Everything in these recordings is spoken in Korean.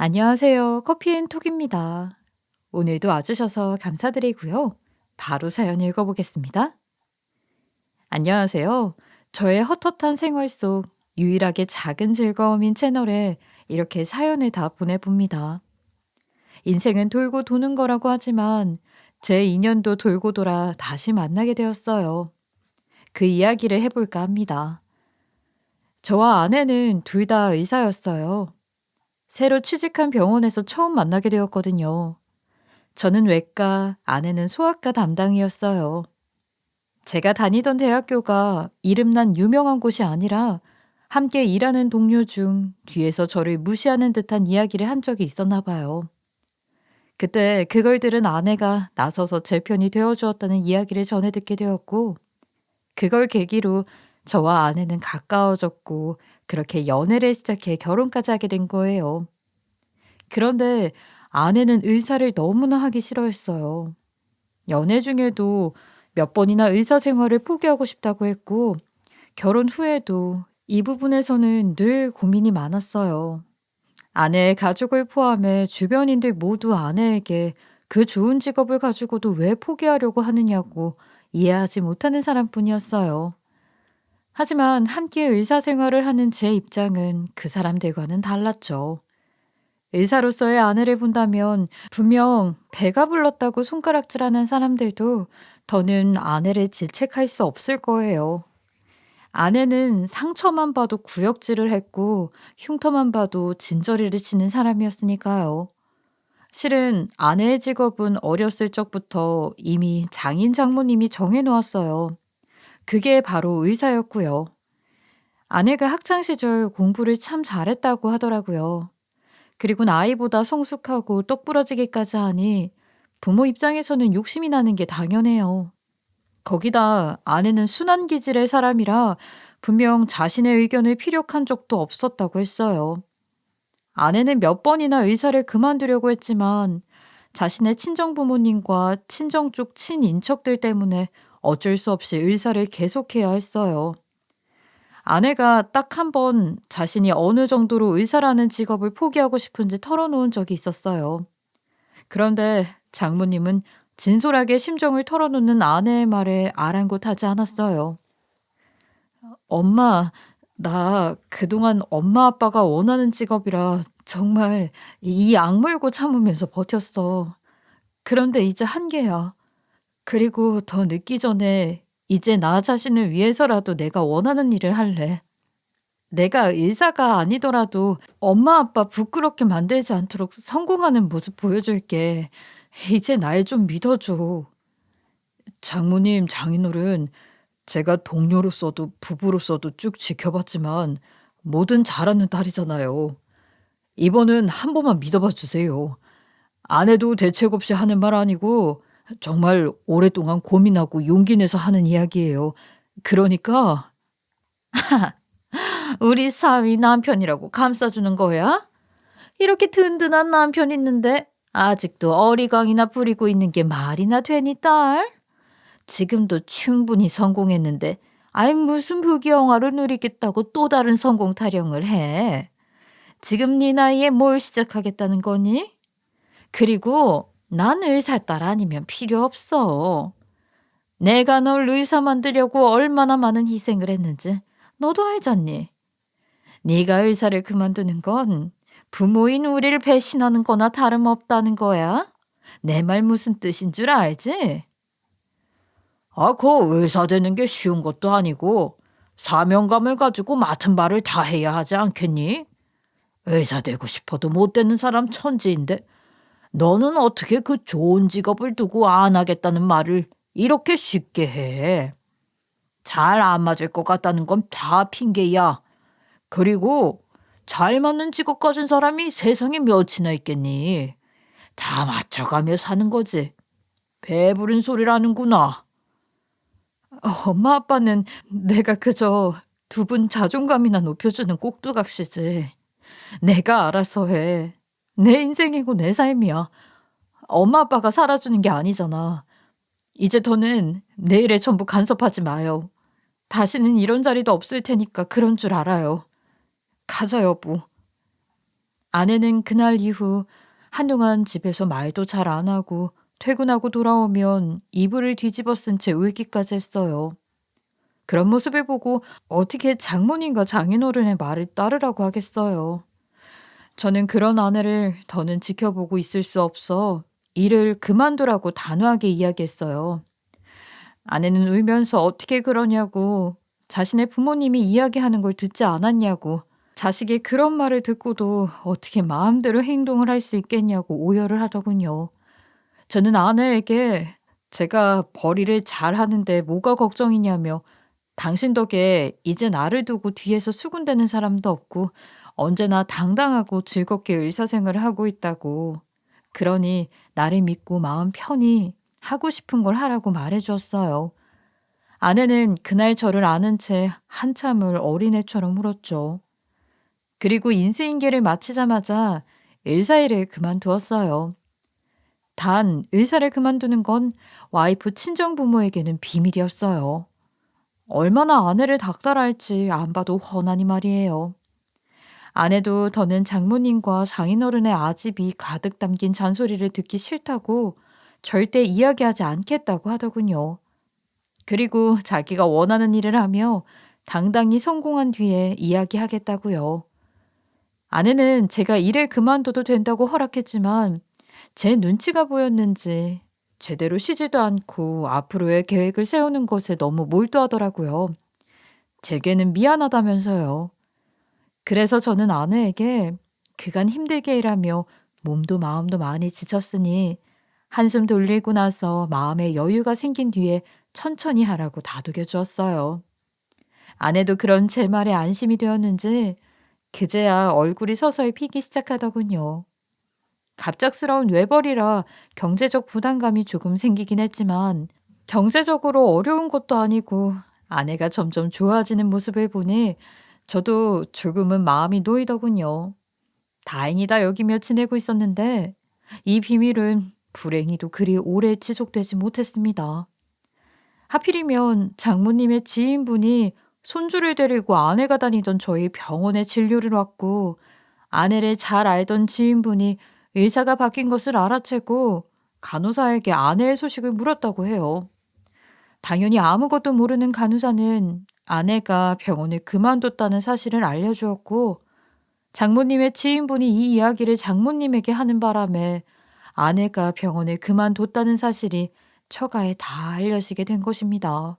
안녕하세요. 커피앤톡입니다. 오늘도 와주셔서 감사드리고요. 바로 사연 읽어보겠습니다. 안녕하세요. 저의 헛헛한 생활 속 유일하게 작은 즐거움인 채널에 이렇게 사연을 다 보내봅니다. 인생은 돌고 도는 거라고 하지만 제 인연도 돌고 돌아 다시 만나게 되었어요. 그 이야기를 해볼까 합니다. 저와 아내는 둘 다 의사였어요. 새로 취직한 병원에서 처음 만나게 되었거든요. 저는 외과, 아내는 소아과 담당이었어요. 제가 다니던 대학교가 이름난 유명한 곳이 아니라 함께 일하는 동료 중 뒤에서 저를 무시하는 듯한 이야기를 한 적이 있었나 봐요. 그때 그걸 들은 아내가 나서서 제 편이 되어주었다는 이야기를 전해 듣게 되었고, 그걸 계기로 저와 아내는 가까워졌고, 그렇게 연애를 시작해 결혼까지 하게 된 거예요. 그런데 아내는 의사를 너무나 하기 싫어했어요. 연애 중에도 몇 번이나 의사 생활을 포기하고 싶다고 했고, 결혼 후에도 이 부분에서는 늘 고민이 많았어요. 아내의 가족을 포함해 주변인들 모두 아내에게 그 좋은 직업을 가지고도 왜 포기하려고 하느냐고 이해하지 못하는 사람뿐이었어요. 하지만 함께 의사 생활을 하는 제 입장은 그 사람들과는 달랐죠. 의사로서의 아내를 본다면 분명 배가 불렀다고 손가락질하는 사람들도 더는 아내를 질책할 수 없을 거예요. 아내는 상처만 봐도 구역질을 했고 흉터만 봐도 진저리를 치는 사람이었으니까요. 실은 아내의 직업은 어렸을 적부터 이미 장인 장모님이 정해놓았어요. 그게 바로 의사였고요. 아내가 학창 시절 공부를 참 잘했다고 하더라고요. 그리고 나이보다 성숙하고 똑부러지기까지 하니 부모 입장에서는 욕심이 나는 게 당연해요. 거기다 아내는 순한 기질의 사람이라 분명 자신의 의견을 피력한 적도 없었다고 했어요. 아내는 몇 번이나 의사를 그만두려고 했지만 자신의 친정 부모님과 친정 쪽 친인척들 때문에 어쩔 수 없이 의사를 계속해야 했어요. 아내가 딱 한 번 자신이 어느 정도로 의사라는 직업을 포기하고 싶은지 털어놓은 적이 있었어요. 그런데 장모님은 진솔하게 심정을 털어놓는 아내의 말에 아랑곳하지 않았어요. 엄마, 나 그동안 엄마 아빠가 원하는 직업이라 정말 이 악물고 참으면서 버텼어. 그런데 이제 한계야. 그리고 더 늦기 전에 이제 나 자신을 위해서라도 내가 원하는 일을 할래. 내가 의사가 아니더라도 엄마 아빠 부끄럽게 만들지 않도록 성공하는 모습 보여줄게. 이제 날 좀 믿어줘. 장모님, 장인어른, 제가 동료로서도 부부로서도 쭉 지켜봤지만 뭐든 잘하는 딸이잖아요. 이번은 한 번만 믿어봐 주세요. 아내도 대책 없이 하는 말 아니고 정말 오랫동안 고민하고 용기 내서 하는 이야기예요. 그러니까 우리 사위 남편이라고 감싸주는 거야? 이렇게 든든한 남편 있는데 아직도 어리광이나 부리고 있는 게 말이나 되니 딸? 지금도 충분히 성공했는데 아이 무슨 부귀영화를 누리겠다고 또 다른 성공 타령을 해. 지금 네 나이에 뭘 시작하겠다는 거니? 그리고 난 의사 딸 아니면 필요 없어. 내가 널 의사 만들려고 얼마나 많은 희생을 했는지 너도 알잖니. 네가 의사를 그만두는 건 부모인 우리를 배신하는 거나 다름없다는 거야. 내 말 무슨 뜻인 줄 알지? 그 의사 되는 게 쉬운 것도 아니고 사명감을 가지고 맡은 바를 다 해야 하지 않겠니? 의사 되고 싶어도 못 되는 사람 천지인데 너는 어떻게 그 좋은 직업을 두고 안 하겠다는 말을 이렇게 쉽게 해? 잘 안 맞을 것 같다는 건 다 핑계야. 그리고 잘 맞는 직업 가진 사람이 세상에 몇이나 있겠니? 다 맞춰가며 사는 거지. 배부른 소리라는구나. 엄마 아빠는 내가 그저 두 분 자존감이나 높여주는 꼭두각시지. 내가 알아서 해. 내 인생이고 내 삶이야. 엄마 아빠가 살아주는 게 아니잖아. 이제 더는 내 일에 전부 간섭하지 마요. 다시는 이런 자리도 없을 테니까 그런 줄 알아요. 가자 여보. 아내는 그날 이후 한동안 집에서 말도 잘 안 하고 퇴근하고 돌아오면 이불을 뒤집어 쓴 채 울기까지 했어요. 그런 모습을 보고 어떻게 장모님과 장인어른의 말을 따르라고 하겠어요. 저는 그런 아내를 더는 지켜보고 있을 수 없어 일을 그만두라고 단호하게 이야기했어요. 아내는 울면서 어떻게 그러냐고, 자신의 부모님이 이야기하는 걸 듣지 않았냐고, 자식이 그런 말을 듣고도 어떻게 마음대로 행동을 할 수 있겠냐고 오열을 하더군요. 저는 아내에게 제가 벌이를 잘 하는데 뭐가 걱정이냐며, 당신 덕에 이제 나를 두고 뒤에서 수군대는 사람도 없고 언제나 당당하고 즐겁게 의사생활을 하고 있다고. 그러니 나를 믿고 마음 편히 하고 싶은 걸 하라고 말해 주었어요. 아내는 그날 저를 아는 채 한참을 어린애처럼 울었죠. 그리고 인수인계를 마치자마자 의사일을 그만두었어요. 단 의사를 그만두는 건 와이프 친정 부모에게는 비밀이었어요. 얼마나 아내를 닥달할지 안 봐도 훤하니 말이에요. 아내도 더는 장모님과 장인어른의 아집이 가득 담긴 잔소리를 듣기 싫다고 절대 이야기하지 않겠다고 하더군요. 그리고 자기가 원하는 일을 하며 당당히 성공한 뒤에 이야기하겠다고요. 아내는 제가 일을 그만둬도 된다고 허락했지만 제 눈치가 보였는지 제대로 쉬지도 않고 앞으로의 계획을 세우는 것에 너무 몰두하더라고요. 제게는 미안하다면서요. 그래서 저는 아내에게 그간 힘들게 일하며 몸도 마음도 많이 지쳤으니 한숨 돌리고 나서 마음에 여유가 생긴 뒤에 천천히 하라고 다독여 주었어요. 아내도 그런 제 말에 안심이 되었는지 그제야 얼굴이 서서히 피기 시작하더군요. 갑작스러운 외벌이라 경제적 부담감이 조금 생기긴 했지만 경제적으로 어려운 것도 아니고 아내가 점점 좋아지는 모습을 보니 저도 조금은 마음이 놓이더군요. 다행이다 여기며 지내고 있었는데 이 비밀은 불행히도 그리 오래 지속되지 못했습니다. 하필이면 장모님의 지인분이 손주를 데리고 아내가 다니던 저희 병원에 진료를 왔고 아내를 잘 알던 지인분이 의사가 바뀐 것을 알아채고 간호사에게 아내의 소식을 물었다고 해요. 당연히 아무것도 모르는 간호사는 아내가 병원을 그만뒀다는 사실을 알려주었고 장모님의 지인분이 이 이야기를 장모님에게 하는 바람에 아내가 병원을 그만뒀다는 사실이 처가에 다 알려지게 된 것입니다.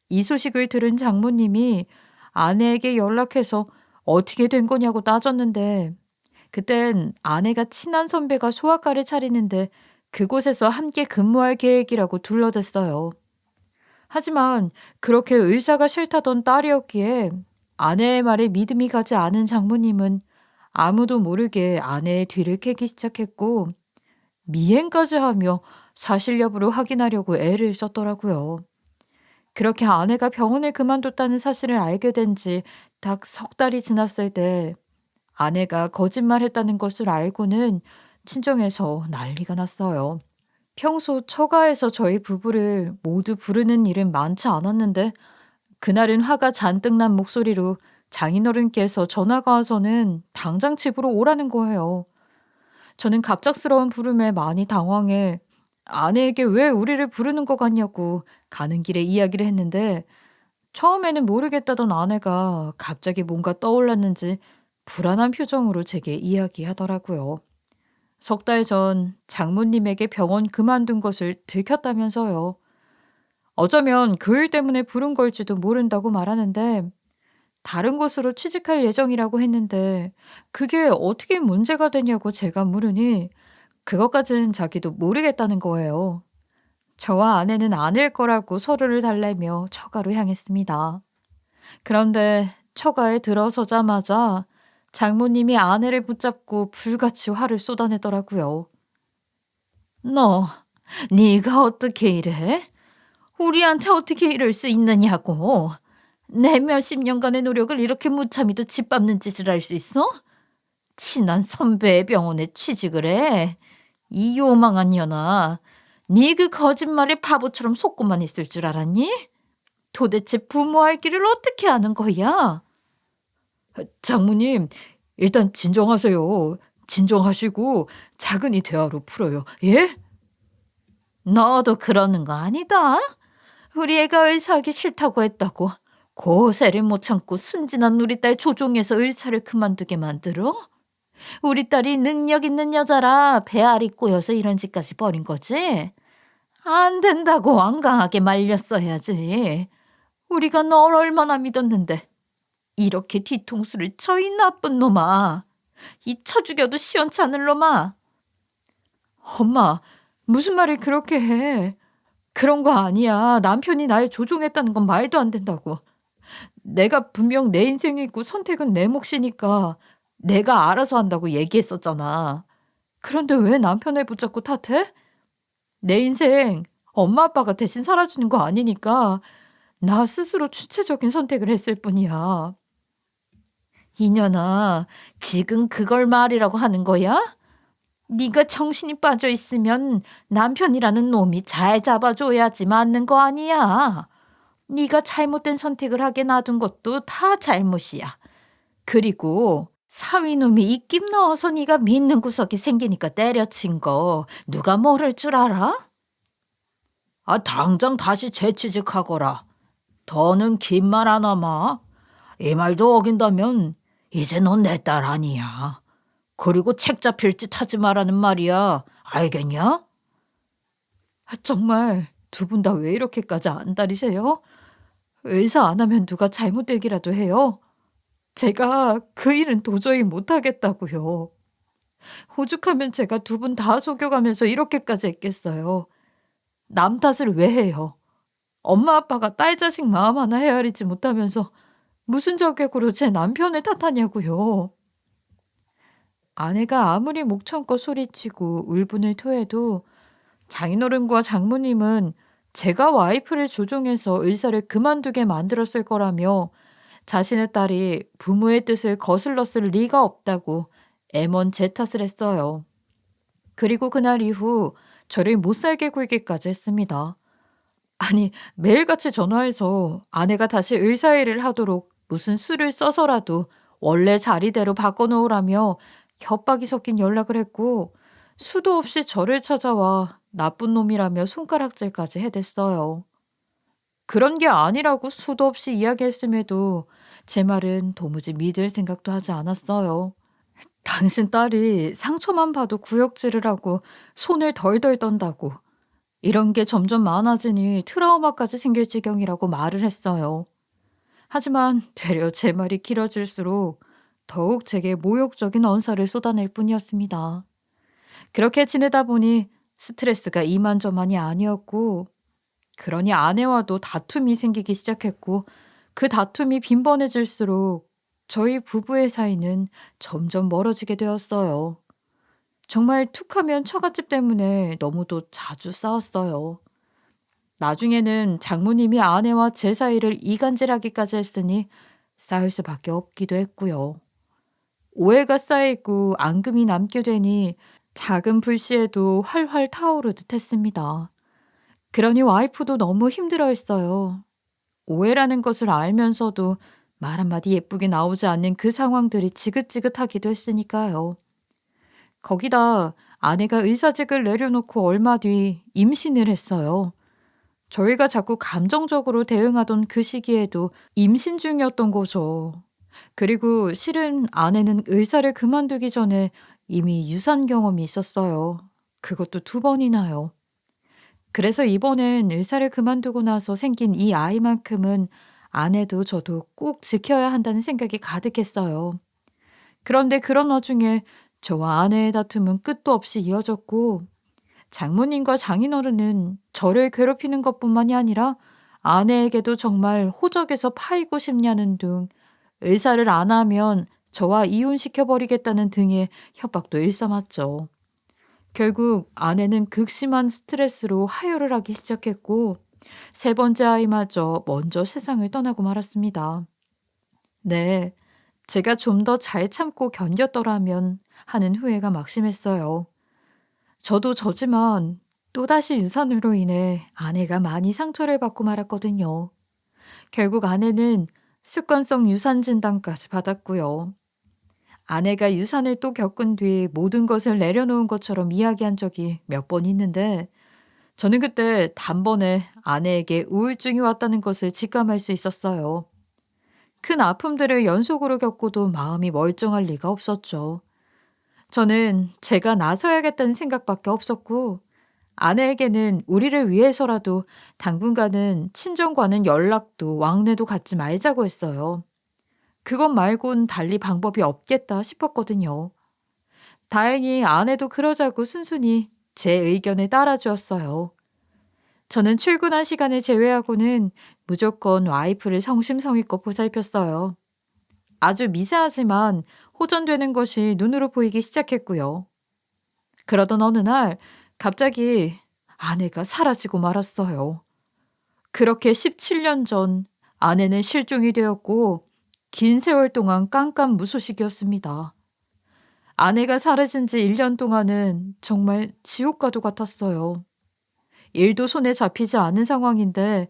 이 소식을 들은 장모님이 아내에게 연락해서 어떻게 된 거냐고 따졌는데 그땐 아내가 친한 선배가 소아과를 차리는데 그곳에서 함께 근무할 계획이라고 둘러댔어요. 하지만 그렇게 의사가 싫다던 딸이었기에 아내의 말에 믿음이 가지 않은 장모님은 아무도 모르게 아내의 뒤를 캐기 시작했고 미행까지 하며 사실 여부를 확인하려고 애를 썼더라고요. 그렇게 아내가 병원을 그만뒀다는 사실을 알게 된 지 딱 석 달이 지났을 때 아내가 거짓말했다는 것을 알고는 친정에서 난리가 났어요. 평소 처가에서 저희 부부를 모두 부르는 일은 많지 않았는데 그날은 화가 잔뜩 난 목소리로 장인어른께서 전화가 와서는 당장 집으로 오라는 거예요. 저는 갑작스러운 부름에 많이 당황해 아내에게 왜 우리를 부르는 것 같냐고 가는 길에 이야기를 했는데 처음에는 모르겠다던 아내가 갑자기 뭔가 떠올랐는지 불안한 표정으로 제게 이야기하더라고요. 석 달 전 장모님에게 병원 그만둔 것을 들켰다면서요. 어쩌면 그 일 때문에 부른 걸지도 모른다고 말하는데 다른 곳으로 취직할 예정이라고 했는데 그게 어떻게 문제가 되냐고 제가 물으니 그것까진 자기도 모르겠다는 거예요. 저와 아내는 아닐 거라고 서로를 달래며 처가로 향했습니다. 그런데 처가에 들어서자마자 장모님이 아내를 붙잡고 불같이 화를 쏟아내더라고요. 너, 네가 어떻게 이래? 우리한테 어떻게 이럴 수 있느냐고. 내 몇십 년간의 노력을 이렇게 무참히도 짓밟는 짓을 할 수 있어? 친한 선배의 병원에 취직을 해. 이 요망한 년아. 네 그 거짓말에 바보처럼 속고만 있을 줄 알았니? 도대체 부모할 길을 어떻게 하는 거야? 장모님, 일단 진정하세요. 진정하시고 차근히 대화로 풀어요. 예? 너도 그러는 거 아니다. 우리 애가 의사하기 싫다고 했다고 고세를 못 참고 순진한 우리 딸 조종해서 의사를 그만두게 만들어? 우리 딸이 능력 있는 여자라 배알이 꼬여서 이런 짓까지 벌인 거지? 안 된다고 완강하게 말렸어야지. 우리가 널 얼마나 믿었는데 이렇게 뒤통수를 쳐 이 나쁜 놈아. 이 쳐 죽여도 시원찮을 놈아. 엄마, 무슨 말을 그렇게 해. 그런 거 아니야. 남편이 날 조종했다는 건 말도 안 된다고. 내가 분명 내 인생이고 선택은 내 몫이니까 내가 알아서 한다고 얘기했었잖아. 그런데 왜 남편을 붙잡고 탓해? 내 인생 엄마 아빠가 대신 살아주는 거 아니니까 나 스스로 주체적인 선택을 했을 뿐이야. 이년아, 지금 그걸 말이라고 하는 거야? 네가 정신이 빠져 있으면 남편이라는 놈이 잘 잡아줘야지 맞는 거 아니야. 네가 잘못된 선택을 하게 놔둔 것도 다 잘못이야. 그리고 사위놈이 입김 넣어서 네가 믿는 구석이 생기니까 때려친 거 누가 모를 줄 알아? 아, 당장 다시 재취직하거라. 더는 긴 말 안 하마. 이 말도 어긴다면 이제 넌 내 딸 아니야. 그리고 책 잡힐 짓 하지 말라는 말이야. 알겠냐? 정말 두 분 다 왜 이렇게까지 안달이세요? 의사 안 하면 누가 잘못되기라도 해요? 제가 그 일은 도저히 못하겠다고요. 오죽하면 제가 두 분 다 속여가면서 이렇게까지 했겠어요. 남 탓을 왜 해요? 엄마 아빠가 딸 자식 마음 하나 헤아리지 못하면서 무슨 저격으로 제 남편을 탓하냐고요. 아내가 아무리 목청껏 소리치고 울분을 토해도 장인어른과 장모님은 제가 와이프를 조종해서 의사를 그만두게 만들었을 거라며 자신의 딸이 부모의 뜻을 거슬렀을 리가 없다고 애먼 제 탓을 했어요. 그리고 그날 이후 저를 못살게 굴기까지 했습니다. 아니, 매일같이 전화해서 아내가 다시 의사 일을 하도록 무슨 수를 써서라도 원래 자리대로 바꿔놓으라며 협박이 섞인 연락을 했고 수도 없이 저를 찾아와 나쁜 놈이라며 손가락질까지 해댔어요. 그런 게 아니라고 수도 없이 이야기했음에도 제 말은 도무지 믿을 생각도 하지 않았어요. 당신 딸이 상처만 봐도 구역질을 하고 손을 덜덜 떤다고 이런 게 점점 많아지니 트라우마까지 생길 지경이라고 말을 했어요. 하지만 되려 제 말이 길어질수록 더욱 제게 모욕적인 언사를 쏟아낼 뿐이었습니다. 그렇게 지내다 보니 스트레스가 이만저만이 아니었고, 그러니 아내와도 다툼이 생기기 시작했고, 그 다툼이 빈번해질수록 저희 부부의 사이는 점점 멀어지게 되었어요. 정말 툭하면 처갓집 때문에 너무도 자주 싸웠어요. 나중에는 장모님이 아내와 제 사이를 이간질하기까지 했으니 싸울 수밖에 없기도 했고요. 오해가 쌓이고 앙금이 남게 되니 작은 불씨에도 활활 타오르듯 했습니다. 그러니 와이프도 너무 힘들어했어요. 오해라는 것을 알면서도 말 한마디 예쁘게 나오지 않는 그 상황들이 지긋지긋하기도 했으니까요. 거기다 아내가 의사직을 내려놓고 얼마 뒤 임신을 했어요. 저희가 자꾸 감정적으로 대응하던 그 시기에도 임신 중이었던 거죠. 그리고 실은 아내는 의사를 그만두기 전에 이미 유산 경험이 있었어요. 그것도 2번이나요. 그래서 이번엔 의사를 그만두고 나서 생긴 이 아이만큼은 아내도 저도 꼭 지켜야 한다는 생각이 가득했어요. 그런데 그런 와중에 저와 아내의 다툼은 끝도 없이 이어졌고 장모님과 장인어른은 저를 괴롭히는 것뿐만이 아니라 아내에게도 정말 호적에서 파이고 싶냐는 등 의사를 안 하면 저와 이혼시켜버리겠다는 등의 협박도 일삼았죠. 결국 아내는 극심한 스트레스로 하혈을 하기 시작했고 3번째 아이마저 먼저 세상을 떠나고 말았습니다. 네, 제가 좀 더 잘 참고 견뎠더라면 하는 후회가 막심했어요. 저도 저지만 또다시 유산으로 인해 아내가 많이 상처를 받고 말았거든요. 결국 아내는 습관성 유산 진단까지 받았고요. 아내가 유산을 또 겪은 뒤 모든 것을 내려놓은 것처럼 이야기한 적이 몇 번 있는데 저는 그때 단번에 아내에게 우울증이 왔다는 것을 직감할 수 있었어요. 큰 아픔들을 연속으로 겪고도 마음이 멀쩡할 리가 없었죠. 저는 제가 나서야겠다는 생각밖에 없었고 아내에게는 우리를 위해서라도 당분간은 친정과는 연락도 왕래도 갖지 말자고 했어요. 그것 말곤 달리 방법이 없겠다 싶었거든요. 다행히 아내도 그러자고 순순히 제 의견을 따라주었어요. 저는 출근한 시간을 제외하고는 무조건 와이프를 성심성의껏 보살폈어요. 아주 미세하지만 호전되는 것이 눈으로 보이기 시작했고요. 그러던 어느 날 갑자기 아내가 사라지고 말았어요. 그렇게 17년 전 아내는 실종이 되었고 긴 세월 동안 깜깜무소식이었습니다. 아내가 사라진 지 1년 동안은 정말 지옥과도 같았어요. 일도 손에 잡히지 않은 상황인데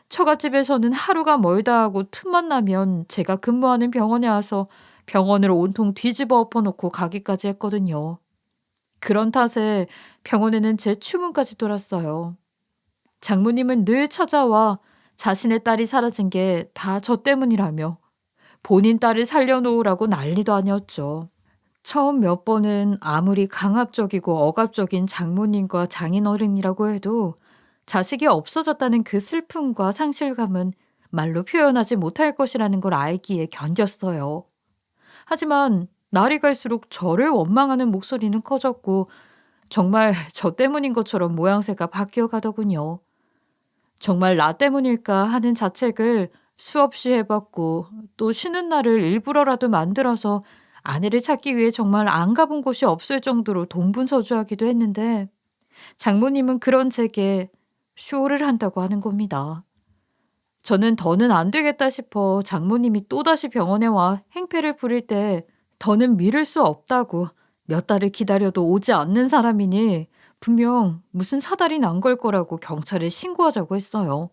처갓집에서는 하루가 멀다 하고 틈만 나면 제가 근무하는 병원에 와서 병원을 온통 뒤집어 엎어놓고 가기까지 했거든요. 그런 탓에 병원에는 제 추문까지 돌았어요. 장모님은 늘 찾아와 자신의 딸이 사라진 게 다 저 때문이라며 본인 딸을 살려놓으라고 난리도 아니었죠. 처음 몇 번은 아무리 강압적이고 억압적인 장모님과 장인어른이라고 해도 자식이 없어졌다는 그 슬픔과 상실감은 말로 표현하지 못할 것이라는 걸 알기에 견뎠어요. 하지만 날이 갈수록 저를 원망하는 목소리는 커졌고 정말 저 때문인 것처럼 모양새가 바뀌어 가더군요. 정말 나 때문일까 하는 자책을 수없이 해봤고 또 쉬는 날을 일부러라도 만들어서 아내를 찾기 위해 정말 안 가본 곳이 없을 정도로 동분서주하기도 했는데 장모님은 그런 제게 쇼를 한다고 하는 겁니다. 저는 더는 안 되겠다 싶어 장모님이 또다시 병원에 와 행패를 부릴 때 더는 미룰 수 없다고 몇 달을 기다려도 오지 않는 사람이니 분명 무슨 사달이 난 걸 거라고 경찰에 신고하자고 했어요.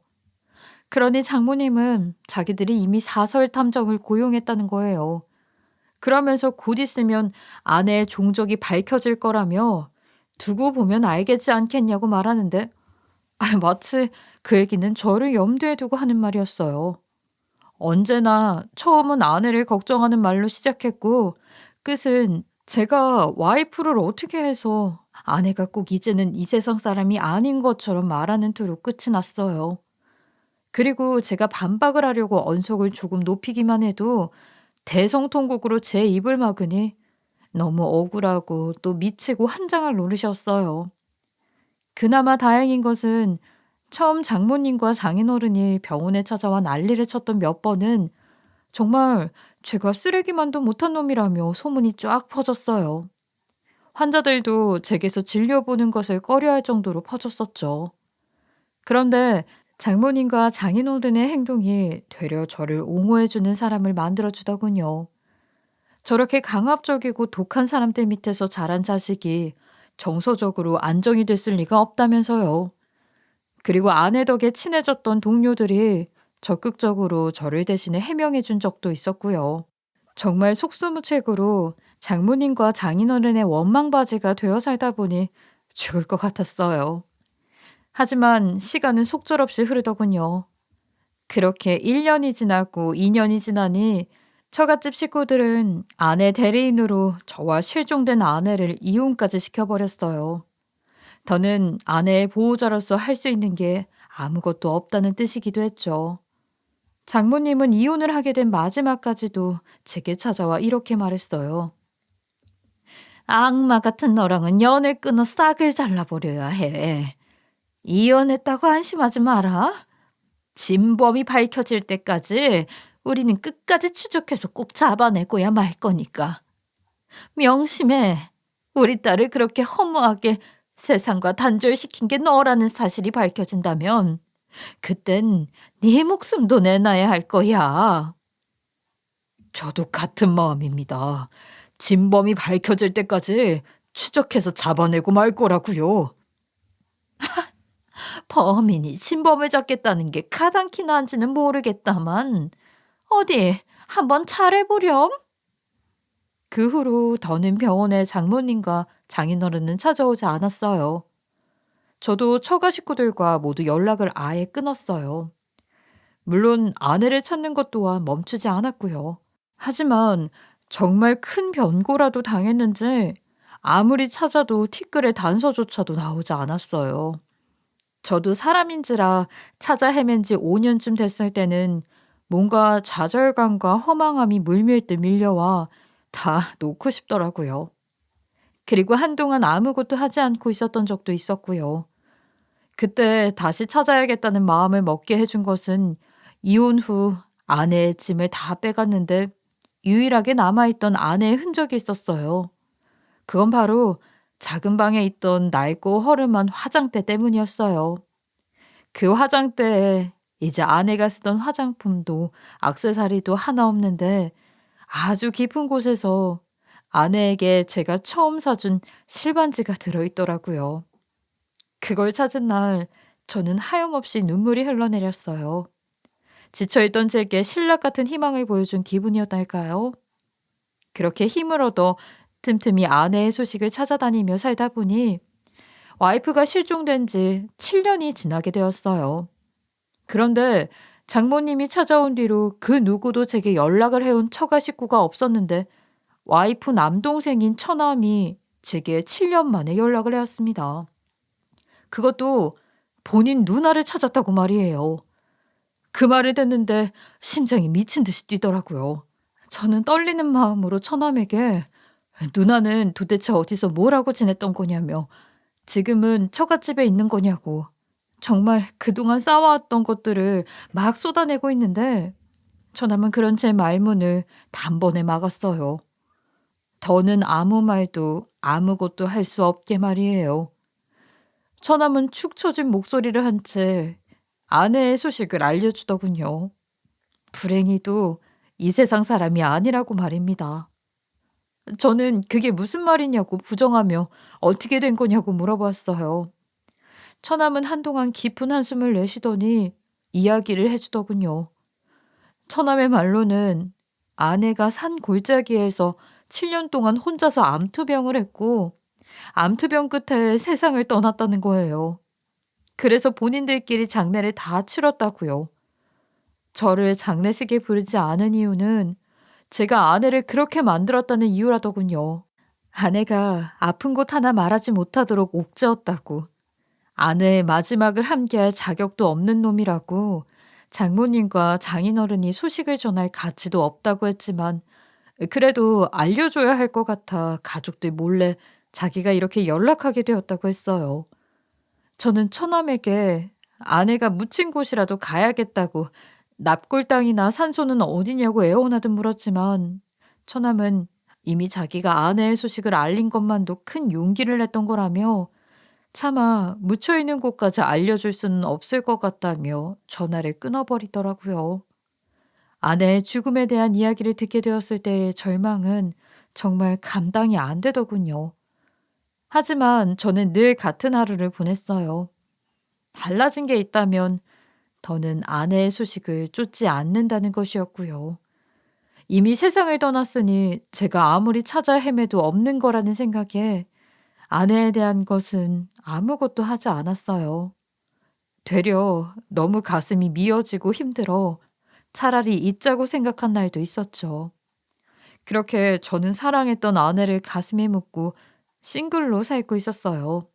그러니 장모님은 자기들이 이미 사설 탐정을 고용했다는 거예요. 그러면서 곧 있으면 아내의 종적이 밝혀질 거라며 두고 보면 알겠지 않겠냐고 말하는데 마치 그 얘기는 저를 염두에 두고 하는 말이었어요. 언제나 처음은 아내를 걱정하는 말로 시작했고 끝은 제가 와이프를 어떻게 해서 아내가 꼭 이제는 이 세상 사람이 아닌 것처럼 말하는 투로 끝이 났어요. 그리고 제가 반박을 하려고 언성을 조금 높이기만 해도 대성통곡으로 제 입을 막으니 너무 억울하고 또 미치고 한장을 노르셨어요. 그나마 다행인 것은 처음 장모님과 장인어른이 병원에 찾아와 난리를 쳤던 몇 번은 정말 제가 쓰레기만도 못한 놈이라며 소문이 쫙 퍼졌어요. 환자들도 제게서 진료보는 것을 꺼려할 정도로 퍼졌었죠. 그런데 장모님과 장인어른의 행동이 되려 저를 옹호해주는 사람을 만들어주더군요. 저렇게 강압적이고 독한 사람들 밑에서 자란 자식이 정서적으로 안정이 됐을 리가 없다면서요. 그리고 아내 덕에 친해졌던 동료들이 적극적으로 저를 대신해 해명해 준 적도 있었고요. 정말 속수무책으로 장모님과 장인어른의 원망바지가 되어 살다 보니 죽을 것 같았어요. 하지만 시간은 속절없이 흐르더군요. 그렇게 1년이 지나고 2년이 지나니 처갓집 식구들은 아내 대리인으로 저와 실종된 아내를 이혼까지 시켜버렸어요. 더는 아내의 보호자로서 할 수 있는 게 아무것도 없다는 뜻이기도 했죠. 장모님은 이혼을 하게 된 마지막까지도 제게 찾아와 이렇게 말했어요. 악마 같은 너랑은 연을 끊어 싹을 잘라버려야 해. 이혼했다고 안심하지 마라. 진범이 밝혀질 때까지 우리는 끝까지 추적해서 꼭 잡아내고야 말 거니까. 명심해. 우리 딸을 그렇게 허무하게 세상과 단절시킨 게 너라는 사실이 밝혀진다면 그땐 네 목숨도 내놔야 할 거야. 저도 같은 마음입니다. 진범이 밝혀질 때까지 추적해서 잡아내고 말 거라고요. 범인이 진범을 잡겠다는 게 가당키나 한지는 모르겠다만 어디 한번 잘해보렴? 그 후로 더는 병원에 장모님과 장인어른은 찾아오지 않았어요. 저도 처가 식구들과 모두 연락을 아예 끊었어요. 물론 아내를 찾는 것 또한 멈추지 않았고요. 하지만 정말 큰 변고라도 당했는지 아무리 찾아도 티끌의 단서조차도 나오지 않았어요. 저도 사람인지라 찾아 헤맨 지 5년쯤 됐을 때는 뭔가 좌절감과 허망함이 물밀듯 밀려와 다 놓고 싶더라고요. 그리고 한동안 아무것도 하지 않고 있었던 적도 있었고요. 그때 다시 찾아야겠다는 마음을 먹게 해준 것은 이혼 후 아내의 짐을 다 빼갔는데 유일하게 남아있던 아내의 흔적이 있었어요. 그건 바로 작은 방에 있던 낡고 허름한 화장대 때문이었어요. 그 화장대에 이제 아내가 쓰던 화장품도 액세서리도 하나 없는데 아주 깊은 곳에서 아내에게 제가 처음 사준 실반지가 들어있더라고요. 그걸 찾은 날 저는 하염없이 눈물이 흘러내렸어요. 지쳐있던 제게 신락 같은 희망을 보여준 기분이었달까요? 그렇게 힘을 얻어 틈틈이 아내의 소식을 찾아다니며 살다 보니 와이프가 실종된 지 7년이 지나게 되었어요. 그런데 장모님이 찾아온 뒤로 그 누구도 제게 연락을 해온 처가 식구가 없었는데 와이프 남동생인 처남이 제게 7년 만에 연락을 해왔습니다. 그것도 본인 누나를 찾았다고 말이에요. 그 말을 듣는데 심장이 미친 듯이 뛰더라고요. 저는 떨리는 마음으로 처남에게 누나는 도대체 어디서 뭘 하고 지냈던 거냐며 지금은 처갓집에 있는 거냐고 정말 그동안 쌓아왔던 것들을 막 쏟아내고 있는데 처남은 그런 제 말문을 단번에 막았어요. 더는 아무 말도 아무것도 할 수 없게 말이에요. 처남은 축 처진 목소리를 한 채 아내의 소식을 알려주더군요. 불행히도 이 세상 사람이 아니라고 말입니다. 저는 그게 무슨 말이냐고 부정하며 어떻게 된 거냐고 물어봤어요. 처남은 한동안 깊은 한숨을 내쉬더니 이야기를 해주더군요. 처남의 말로는 아내가 산 골짜기에서 7년 동안 혼자서 암투병을 했고 암투병 끝에 세상을 떠났다는 거예요. 그래서 본인들끼리 장례를 다 치렀다고요. 저를 장례식에 부르지 않은 이유는 제가 아내를 그렇게 만들었다는 이유라더군요. 아내가 아픈 곳 하나 말하지 못하도록 옥죄었다고. 아내의 마지막을 함께할 자격도 없는 놈이라고 장모님과 장인어른이 소식을 전할 가치도 없다고 했지만 그래도 알려줘야 할 것 같아 가족들 몰래 자기가 이렇게 연락하게 되었다고 했어요. 저는 처남에게 아내가 묻힌 곳이라도 가야겠다고 납골 땅이나 산소는 어디냐고 애원하듯 물었지만 처남은 이미 자기가 아내의 소식을 알린 것만도 큰 용기를 냈던 거라며 차마 묻혀있는 곳까지 알려줄 수는 없을 것 같다며 전화를 끊어버리더라고요. 아내의 죽음에 대한 이야기를 듣게 되었을 때의 절망은 정말 감당이 안 되더군요. 하지만 저는 늘 같은 하루를 보냈어요. 달라진 게 있다면 더는 아내의 소식을 쫓지 않는다는 것이었고요. 이미 세상을 떠났으니 제가 아무리 찾아 헤매도 없는 거라는 생각에 아내에 대한 것은 아무것도 하지 않았어요. 되려 너무 가슴이 미어지고 힘들어 차라리 잊자고 생각한 날도 있었죠. 그렇게 저는 사랑했던 아내를 가슴에 묻고 싱글로 살고 있었어요.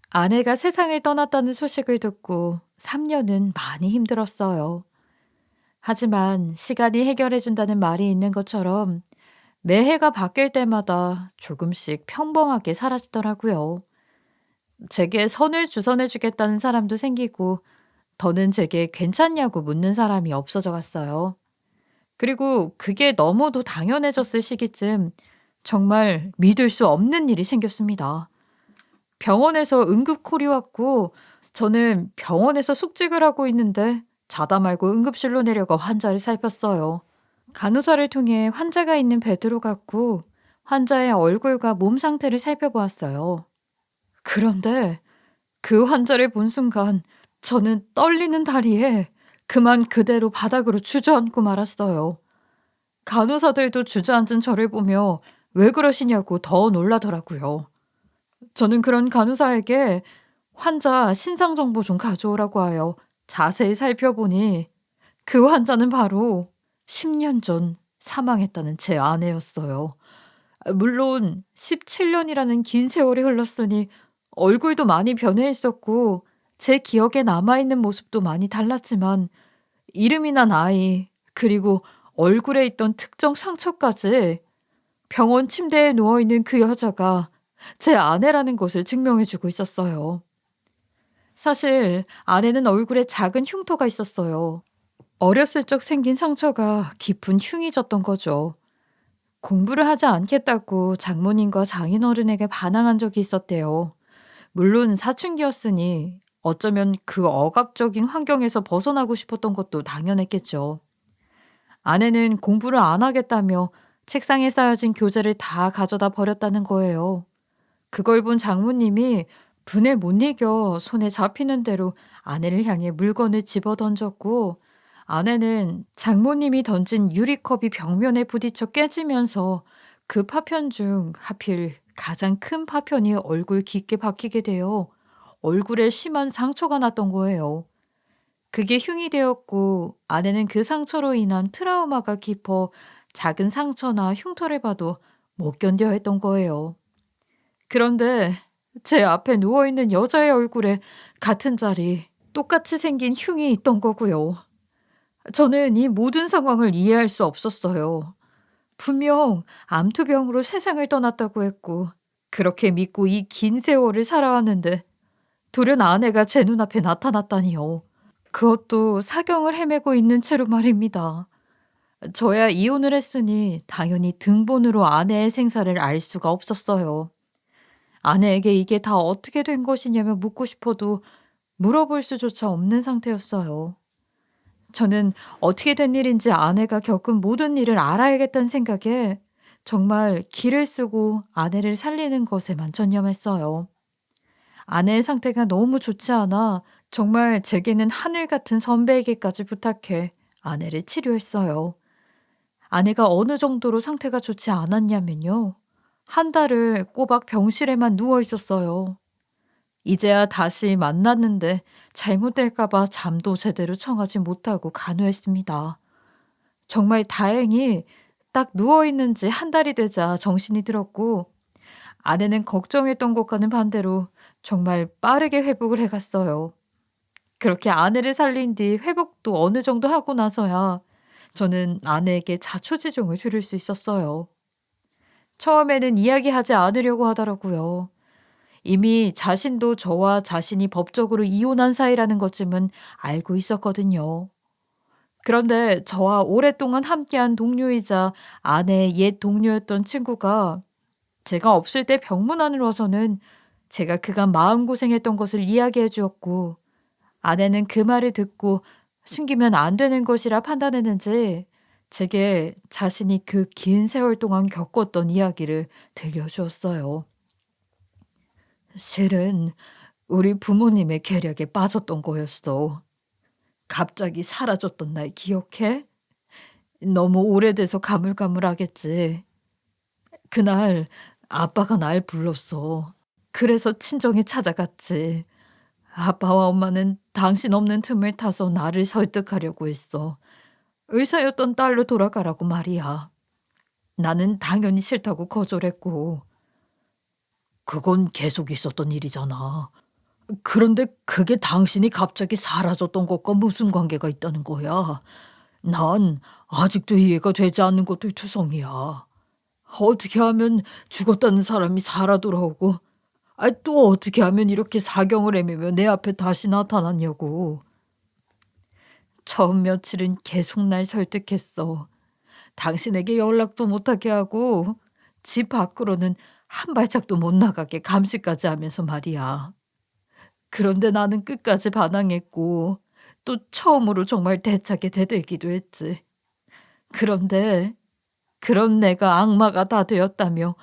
아내가 세상을 떠났다는 소식을 듣고 3년은 많이 힘들었어요. 하지만 시간이 해결해준다는 말이 있는 것처럼 매해가 바뀔 때마다 조금씩 평범하게 사라지더라고요. 제게 선을 주선해주겠다는 사람도 생기고 더는 제게 괜찮냐고 묻는 사람이 없어져 갔어요. 그리고 그게 너무도 당연해졌을 시기쯤 정말 믿을 수 없는 일이 생겼습니다. 병원에서 응급콜이 왔고 저는 병원에서 숙직을 하고 있는데 자다 말고 응급실로 내려가 환자를 살폈어요. 간호사를 통해 환자가 있는 베드로 갔고 환자의 얼굴과 몸 상태를 살펴보았어요. 그런데 그 환자를 본 순간 저는 떨리는 다리에 그만 그대로 바닥으로 주저앉고 말았어요. 간호사들도 주저앉은 저를 보며 왜 그러시냐고 더 놀라더라고요. 저는 그런 간호사에게 환자 신상 정보 좀 가져오라고 하여 자세히 살펴보니 그 환자는 바로 10년 전 사망했다는 제 아내였어요. 물론 17년이라는 긴 세월이 흘렀으니 얼굴도 많이 변해 있었고 제 기억에 남아있는 모습도 많이 달랐지만 이름이나 나이, 그리고 얼굴에 있던 특정 상처까지 병원 침대에 누워있는 그 여자가 제 아내라는 것을 증명해 주고 있었어요. 사실 아내는 얼굴에 작은 흉터가 있었어요. 어렸을 적 생긴 상처가 깊은 흉이 졌던 거죠. 공부를 하지 않겠다고 장모님과 장인어른에게 반항한 적이 있었대요. 물론 사춘기였으니 어쩌면 그 억압적인 환경에서 벗어나고 싶었던 것도 당연했겠죠. 아내는 공부를 안 하겠다며 책상에 쌓여진 교재를 다 가져다 버렸다는 거예요. 그걸 본 장모님이 분에 못 이겨 손에 잡히는 대로 아내를 향해 물건을 집어 던졌고, 아내는 장모님이 던진 유리컵이 벽면에 부딪혀 깨지면서 그 파편 중 하필 가장 큰 파편이 얼굴 깊게 박히게 되어 얼굴에 심한 상처가 났던 거예요. 그게 흉이 되었고, 아내는 그 상처로 인한 트라우마가 깊어 작은 상처나 흉터를 봐도 못 견뎌 했던 거예요. 그런데 제 앞에 누워있는 여자의 얼굴에 같은 자리 똑같이 생긴 흉이 있던 거고요. 저는 이 모든 상황을 이해할 수 없었어요. 분명 암투병으로 세상을 떠났다고 했고 그렇게 믿고 이 긴 세월을 살아왔는데 돌연 아내가 제 눈앞에 나타났다니요. 그것도 사경을 헤매고 있는 채로 말입니다. 저야 이혼을 했으니 당연히 등본으로 아내의 생사를 알 수가 없었어요. 아내에게 이게 다 어떻게 된 것이냐며 묻고 싶어도 물어볼 수조차 없는 상태였어요. 저는 어떻게 된 일인지 아내가 겪은 모든 일을 알아야겠다는 생각에 정말 기를 쓰고 아내를 살리는 것에만 전념했어요. 아내의 상태가 너무 좋지 않아 정말 제게는 하늘 같은 선배에게까지 부탁해 아내를 치료했어요. 아내가 어느 정도로 상태가 좋지 않았냐면요. 한 달을 꼬박 병실에만 누워 있었어요. 이제야 다시 만났는데 잘못될까봐 잠도 제대로 청하지 못하고 간호했습니다. 정말 다행히 딱 누워있는 지 한 달이 되자 정신이 들었고, 아내는 걱정했던 것과는 반대로 정말 빠르게 회복을 해갔어요. 그렇게 아내를 살린 뒤 회복도 어느 정도 하고 나서야 저는 아내에게 자초지종을 들을 수 있었어요. 처음에는 이야기하지 않으려고 하더라고요. 이미 자신도 저와 자신이 법적으로 이혼한 사이라는 것쯤은 알고 있었거든요. 그런데 저와 오랫동안 함께한 동료이자 아내의 옛 동료였던 친구가 제가 없을 때 병문안으로 와서는 제가 그간 마음고생했던 것을 이야기해 주었고, 아내는 그 말을 듣고 숨기면 안 되는 것이라 판단했는지 제게 자신이 그 긴 세월 동안 겪었던 이야기를 들려주었어요. 실은 우리 부모님의 계략에 빠졌던 거였어. 갑자기 사라졌던 날 기억해? 너무 오래돼서 가물가물하겠지. 그날 아빠가 날 불렀어. 그래서 친정에 찾아갔지. 아빠와 엄마는 당신 없는 틈을 타서 나를 설득하려고 했어. 의사였던 딸로 돌아가라고 말이야. 나는 당연히 싫다고 거절했고. 그건 계속 있었던 일이잖아. 그런데 그게 당신이 갑자기 사라졌던 것과 무슨 관계가 있다는 거야? 난 아직도 이해가 되지 않는 것들 투성이야. 어떻게 하면 죽었다는 사람이 살아 돌아오고, 또 어떻게 하면 이렇게 사경을 헤매며 내 앞에 다시 나타났냐고. 처음 며칠은 계속 날 설득했어. 당신에게 연락도 못하게 하고 집 밖으로는 한 발짝도 못 나가게 감시까지 하면서 말이야. 그런데 나는 끝까지 반항했고 또 처음으로 정말 대차게 대들기도 했지. 그런데 그런 내가 악마가 다 되었다며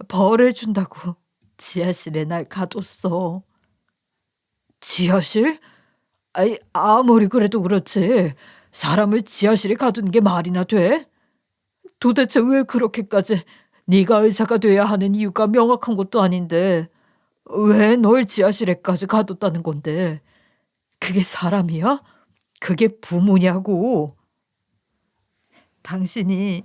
벌을 준다고 지하실에 날 가뒀어. 지하실? 아무리 그래도 그렇지. 사람을 지하실에 가두는 게 말이나 돼? 도대체 왜 그렇게까지 네가 의사가 돼야 하는 이유가 명확한 것도 아닌데 왜 널 지하실에까지 가뒀다는 건데? 그게 사람이야? 그게 부모냐고. 당신이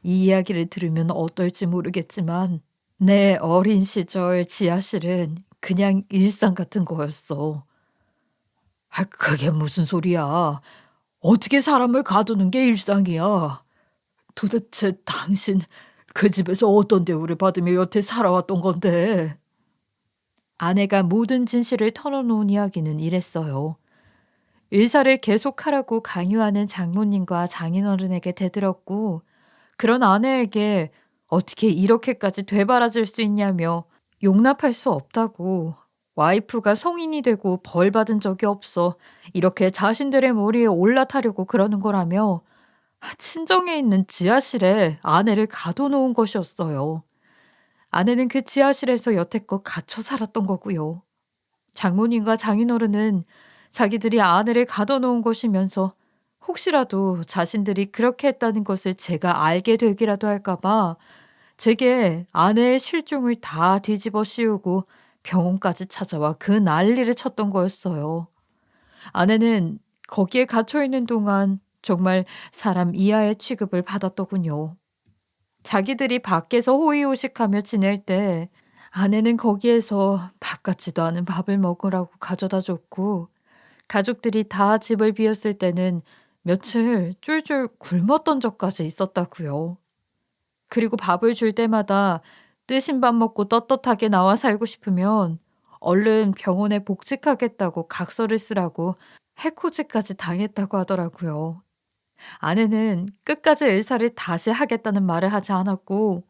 이 이야기를 들으면 어떨지 모르겠지만 내 어린 시절 지하실은 그냥 일상 같은 거였어. 아, 그게 무슨 소리야. 어떻게 사람을 가두는 게 일상이야. 도대체 당신 그 집에서 어떤 대우를 받으며 여태 살아왔던 건데. 아내가 모든 진실을 털어놓은 이야기는 이랬어요. 의사를 계속하라고 강요하는 장모님과 장인어른에게 대들었고, 그런 아내에게 어떻게 이렇게까지 되바라질 수 있냐며 용납할 수 없다고, 와이프가 성인이 되고 벌 받은 적이 없어 이렇게 자신들의 머리에 올라타려고 그러는 거라며 친정에 있는 지하실에 아내를 가둬놓은 것이었어요. 아내는 그 지하실에서 여태껏 갇혀 살았던 거고요. 장모님과 장인어른은 자기들이 아내를 가둬놓은 것이면서 혹시라도 자신들이 그렇게 했다는 것을 제가 알게 되기라도 할까봐 제게 아내의 실종을 다 뒤집어 씌우고 병원까지 찾아와 그 난리를 쳤던 거였어요. 아내는 거기에 갇혀 있는 동안 정말 사람 이하의 취급을 받았더군요. 자기들이 밖에서 호의호식하며 지낼 때 아내는 거기에서 바깥지도 않은 밥을 먹으라고 가져다 줬고, 가족들이 다 집을 비웠을 때는 며칠 쫄쫄 굶었던 적까지 있었다고요. 그리고 밥을 줄 때마다 뜨신 밥 먹고 떳떳하게 나와 살고 싶으면 얼른 병원에 복직하겠다고 각서를 쓰라고 해코지까지 당했다고 하더라고요. 아내는 끝까지 의사를 다시 하겠다는 말을 하지 않았고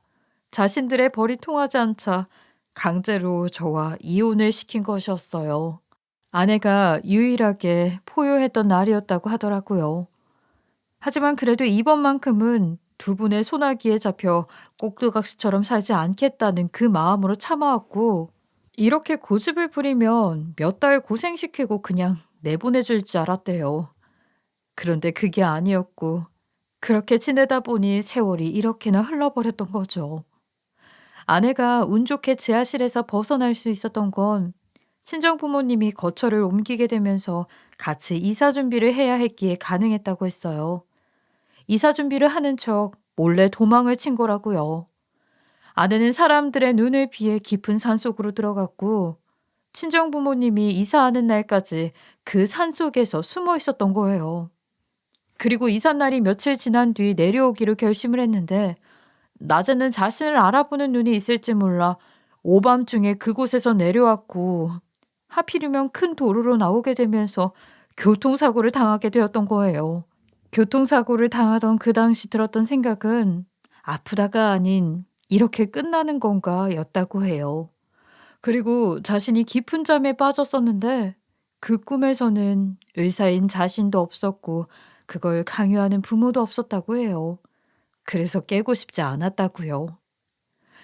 자신들의 벌이 통하지 않자 강제로 저와 이혼을 시킨 것이었어요. 아내가 유일하게 포효했던 날이었다고 하더라고요. 하지만 그래도 이번만큼은 두 분의 소나기에 잡혀 꼭두각시처럼 살지 않겠다는 그 마음으로 참아왔고, 이렇게 고집을 부리면 몇 달 고생시키고 그냥 내보내줄 줄 알았대요. 그런데 그게 아니었고, 그렇게 지내다 보니 세월이 이렇게나 흘러버렸던 거죠. 아내가 운 좋게 지하실에서 벗어날 수 있었던 건 친정 부모님이 거처를 옮기게 되면서 같이 이사 준비를 해야 했기에 가능했다고 했어요. 이사 준비를 하는 척 몰래 도망을 친 거라고요. 아내는 사람들의 눈을 피해 깊은 산속으로 들어갔고 친정 부모님이 이사하는 날까지 그 산속에서 숨어 있었던 거예요. 그리고 이삿 날이 며칠 지난 뒤 내려오기로 결심을 했는데 낮에는 자신을 알아보는 눈이 있을지 몰라 오밤중에 그곳에서 내려왔고 하필이면 큰 도로로 나오게 되면서 교통사고를 당하게 되었던 거예요. 교통사고를 당하던 그 당시 들었던 생각은 아프다가 아닌 이렇게 끝나는 건가 였다고 해요. 그리고 자신이 깊은 잠에 빠졌었는데 그 꿈에서는 의사인 자신도 없었고 그걸 강요하는 부모도 없었다고 해요. 그래서 깨고 싶지 않았다고요.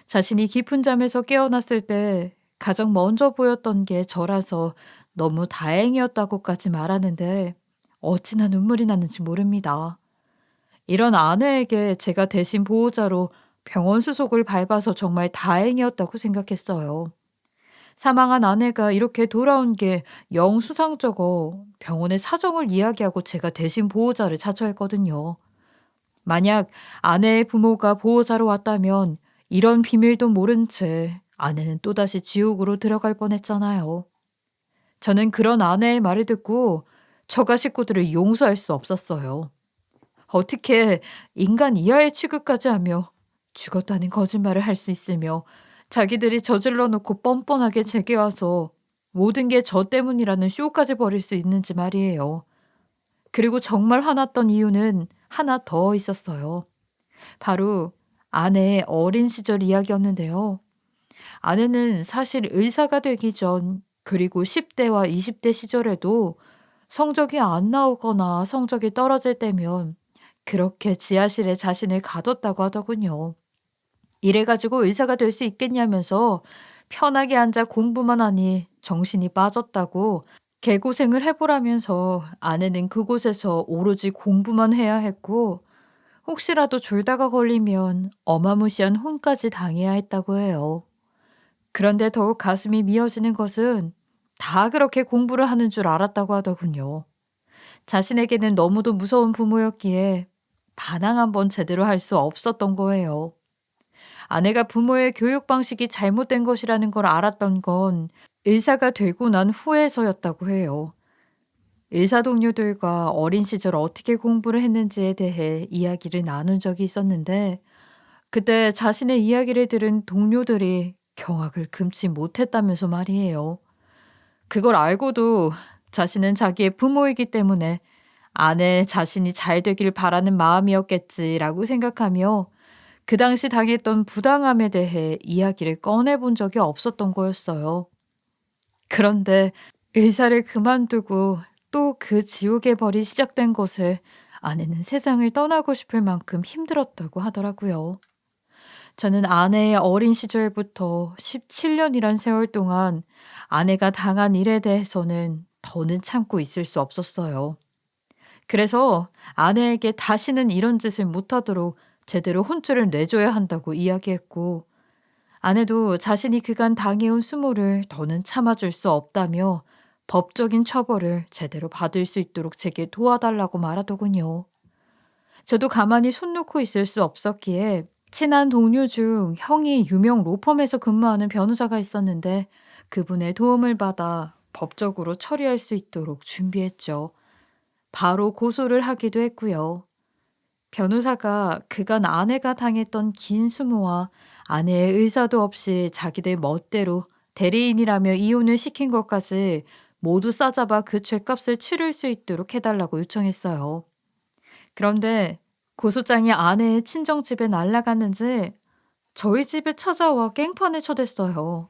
자신이 깊은 잠에서 깨어났을 때 가장 먼저 보였던 게 저라서 너무 다행이었다고까지 말하는데 어찌나 눈물이 나는지 모릅니다. 이런 아내에게 제가 대신 보호자로 병원 수속을 밟아서 정말 다행이었다고 생각했어요. 사망한 아내가 이렇게 돌아온 게 영 수상쩍어 병원의 사정을 이야기하고 제가 대신 보호자를 자처했거든요. 만약 아내의 부모가 보호자로 왔다면 이런 비밀도 모른 채 아내는 또다시 지옥으로 들어갈 뻔했잖아요. 저는 그런 아내의 말을 듣고 처가 식구들을 용서할 수 없었어요. 어떻게 인간 이하의 취급까지 하며 죽었다는 거짓말을 할 수 있으며 자기들이 저질러 놓고 뻔뻔하게 제게 와서 모든 게 저 때문이라는 쇼까지 벌일 수 있는지 말이에요. 그리고 정말 화났던 이유는 하나 더 있었어요. 바로 아내의 어린 시절 이야기였는데요. 아내는 사실 의사가 되기 전 그리고 10대와 20대 시절에도 성적이 안 나오거나 성적이 떨어질 때면 그렇게 지하실에 자신을 가뒀다고 하더군요. 이래가지고 의사가 될 수 있겠냐면서 편하게 앉아 공부만 하니 정신이 빠졌다고 개고생을 해보라면서 아내는 그곳에서 오로지 공부만 해야 했고 혹시라도 졸다가 걸리면 어마무시한 혼까지 당해야 했다고 해요. 그런데 더욱 가슴이 미어지는 것은 다 그렇게 공부를 하는 줄 알았다고 하더군요. 자신에게는 너무도 무서운 부모였기에 반항 한번 제대로 할 수 없었던 거예요. 아내가 부모의 교육 방식이 잘못된 것이라는 걸 알았던 건 의사가 되고 난 후에서였다고 해요. 의사 동료들과 어린 시절 어떻게 공부를 했는지에 대해 이야기를 나눈 적이 있었는데, 그때 자신의 이야기를 들은 동료들이 경악을 금치 못했다면서 말이에요. 그걸 알고도 자신은 자기의 부모이기 때문에 아내 자신이 잘 되길 바라는 마음이었겠지라고 생각하며 그 당시 당했던 부당함에 대해 이야기를 꺼내본 적이 없었던 거였어요. 그런데 의사를 그만두고 또 그 지옥의 벌이 시작된 것을 아내는 세상을 떠나고 싶을 만큼 힘들었다고 하더라고요. 저는 아내의 어린 시절부터 17년이란 세월 동안 아내가 당한 일에 대해서는 더는 참고 있을 수 없었어요. 그래서 아내에게 다시는 이런 짓을 못하도록 제대로 혼쭐을 내줘야 한다고 이야기했고, 아내도 자신이 그간 당해온 수모를 더는 참아줄 수 없다며 법적인 처벌을 제대로 받을 수 있도록 제게 도와달라고 말하더군요. 저도 가만히 손 놓고 있을 수 없었기에 친한 동료 중 형이 유명 로펌에서 근무하는 변호사가 있었는데 그분의 도움을 받아 법적으로 처리할 수 있도록 준비했죠. 바로 고소를 하기도 했고요. 변호사가 그간 아내가 당했던 긴 수모와 아내의 의사도 없이 자기들 멋대로 대리인이라며 이혼을 시킨 것까지 모두 싸잡아 그 죗값을 치를 수 있도록 해달라고 요청했어요. 그런데 고소장이 아내의 친정집에 날아갔는지 저희 집에 찾아와 깽판을 쳐댔어요.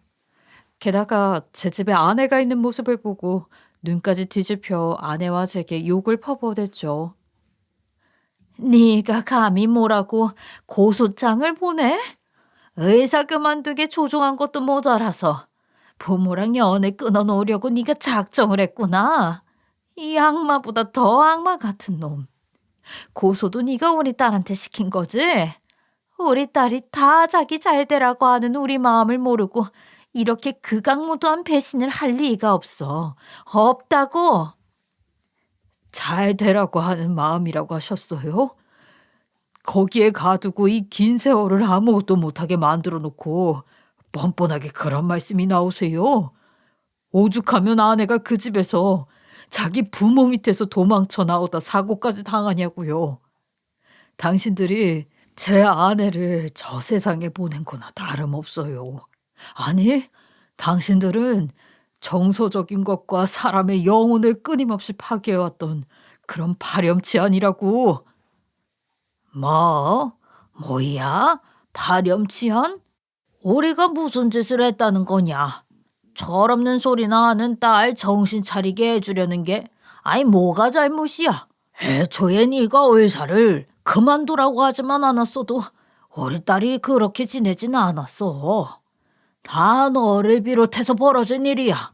게다가 제 집에 아내가 있는 모습을 보고 눈까지 뒤집혀 아내와 제게 욕을 퍼부어댔죠. 네가 감히 뭐라고 고소장을 보내? 의사 그만두게 조종한 것도 모자라서 부모랑 연애 끊어놓으려고 네가 작정을 했구나. 이 악마보다 더 악마 같은 놈. 고소도 네가 우리 딸한테 시킨 거지? 우리 딸이 다 자기 잘 되라고 하는 우리 마음을 모르고 이렇게 극악무도한 배신을 할 리가 없어. 없다고. 잘 되라고 하는 마음이라고 하셨어요? 거기에 가두고 이 긴 세월을 아무것도 못하게 만들어 놓고 뻔뻔하게 그런 말씀이 나오세요? 오죽하면 아내가 그 집에서 자기 부모 밑에서 도망쳐 나오다 사고까지 당하냐고요. 당신들이 제 아내를 저 세상에 보낸 거나 다름없어요. 아니, 당신들은 정서적인 것과 사람의 영혼을 끊임없이 파괴해왔던 그런 파렴치한이라고. 뭐? 뭐야? 파렴치한? 우리가 무슨 짓을 했다는 거냐? 철없는 소리나 하는 딸 정신 차리게 해주려는 게 아니 뭐가 잘못이야? 애초에 네가 의사를 그만두라고 하지만 않았어도 우리 딸이 그렇게 지내지는 않았어. 다 너를 비롯해서 벌어진 일이야.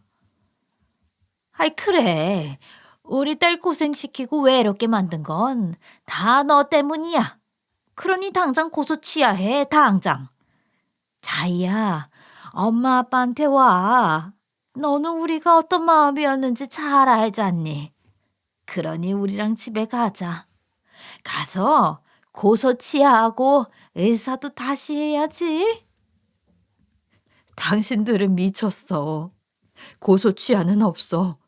아이 그래. 우리 딸 고생시키고 외롭게 만든 건 다 너 때문이야. 그러니 당장 고소 취하해, 당장. 자이야, 엄마 아빠한테 와. 너는 우리가 어떤 마음이었는지 잘 알잖니. 그러니 우리랑 집에 가자. 가서 고소 취하하고 의사도 다시 해야지. 당신들은 미쳤어. 고소 취하는 없어.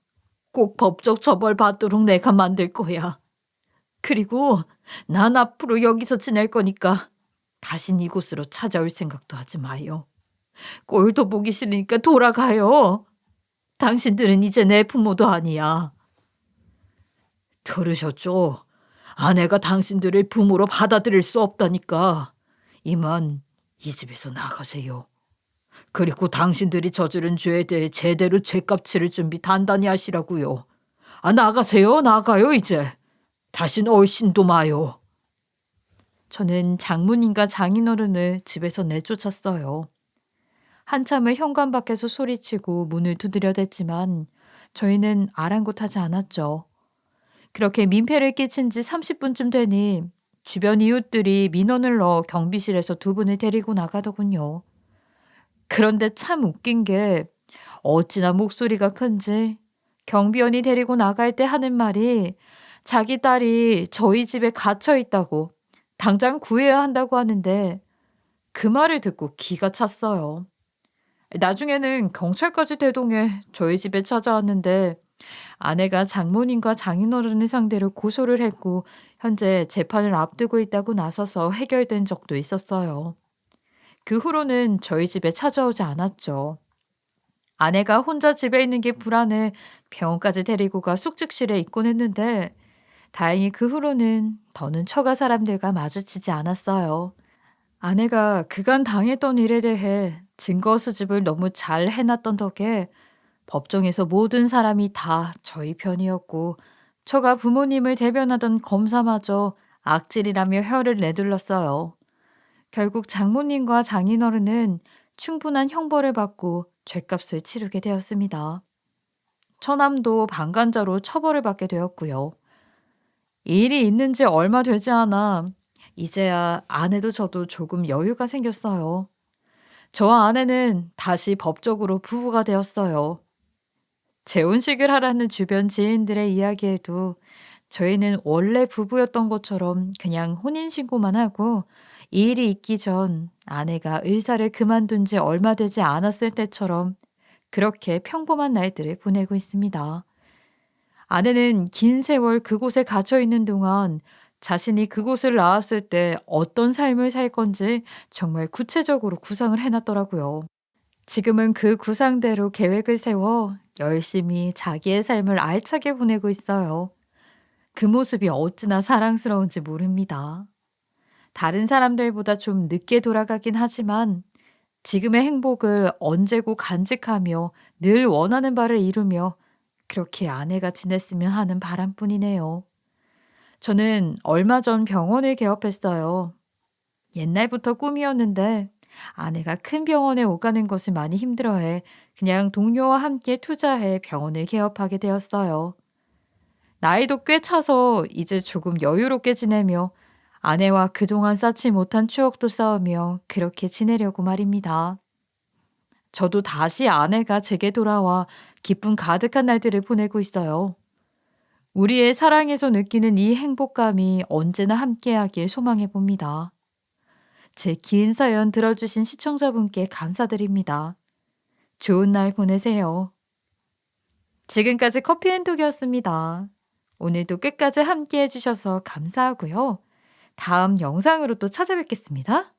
꼭 법적 처벌 받도록 내가 만들 거야. 그리고 난 앞으로 여기서 지낼 거니까 다신 이곳으로 찾아올 생각도 하지 마요. 꼴도 보기 싫으니까 돌아가요. 당신들은 이제 내 부모도 아니야. 들으셨죠? 아내가 당신들을 부모로 받아들일 수 없다니까. 이만 이 집에서 나가세요. 그리고 당신들이 저지른 죄에 대해 제대로 죄값 치를 준비 단단히 하시라고요. 아, 나가세요. 나가요 이제. 다신 얼씬도 마요. 저는 장모님과 장인어른을 집에서 내쫓았어요. 한참을 현관 밖에서 소리치고 문을 두드려댔지만 저희는 아랑곳하지 않았죠. 그렇게 민폐를 끼친 지 30분쯤 되니 주변 이웃들이 민원을 넣어 경비실에서 두 분을 데리고 나가더군요. 그런데 참 웃긴 게 어찌나 목소리가 큰지 경비원이 데리고 나갈 때 하는 말이 자기 딸이 저희 집에 갇혀 있다고 당장 구해야 한다고 하는데 그 말을 듣고 기가 찼어요. 나중에는 경찰까지 대동해 저희 집에 찾아왔는데 아내가 장모님과 장인어른을 상대로 고소를 했고 현재 재판을 앞두고 있다고 나서서 해결된 적도 있었어요. 그 후로는 저희 집에 찾아오지 않았죠. 아내가 혼자 집에 있는 게 불안해 병원까지 데리고 가 숙직실에 입곤 했는데 다행히 그 후로는 더는 처가 사람들과 마주치지 않았어요. 아내가 그간 당했던 일에 대해 증거 수집을 너무 잘 해놨던 덕에 법정에서 모든 사람이 다 저희 편이었고 처가 부모님을 대변하던 검사마저 악질이라며 혀를 내둘렀어요. 결국 장모님과 장인어른은 충분한 형벌을 받고 죗값을 치르게 되었습니다. 처남도 방관자로 처벌을 받게 되었고요. 이 일이 있는 지 얼마 되지 않아 이제야 아내도 저도 조금 여유가 생겼어요. 저와 아내는 다시 법적으로 부부가 되었어요. 재혼식을 하라는 주변 지인들의 이야기에도 저희는 원래 부부였던 것처럼 그냥 혼인신고만 하고 이 일이 있기 전 아내가 의사를 그만둔 지 얼마 되지 않았을 때처럼 그렇게 평범한 날들을 보내고 있습니다. 아내는 긴 세월 그곳에 갇혀 있는 동안 자신이 그곳을 나왔을 때 어떤 삶을 살 건지 정말 구체적으로 구상을 해놨더라고요. 지금은 그 구상대로 계획을 세워 열심히 자기의 삶을 알차게 보내고 있어요. 그 모습이 어찌나 사랑스러운지 모릅니다. 다른 사람들보다 좀 늦게 돌아가긴 하지만 지금의 행복을 언제고 간직하며 늘 원하는 바를 이루며 그렇게 아내가 지냈으면 하는 바람뿐이네요. 저는 얼마 전 병원을 개업했어요. 옛날부터 꿈이었는데 아내가 큰 병원에 오가는 것을 많이 힘들어해 그냥 동료와 함께 투자해 병원을 개업하게 되었어요. 나이도 꽤 차서 이제 조금 여유롭게 지내며 아내와 그동안 쌓지 못한 추억도 쌓으며 그렇게 지내려고 말입니다. 저도 다시 아내가 제게 돌아와 기쁨 가득한 날들을 보내고 있어요. 우리의 사랑에서 느끼는 이 행복감이 언제나 함께하길 소망해 봅니다. 제 긴 사연 들어주신 시청자분께 감사드립니다. 좋은 날 보내세요. 지금까지 커피앤톡이었습니다. 오늘도 끝까지 함께 해주셔서 감사하고요. 다음 영상으로 또 찾아뵙겠습니다.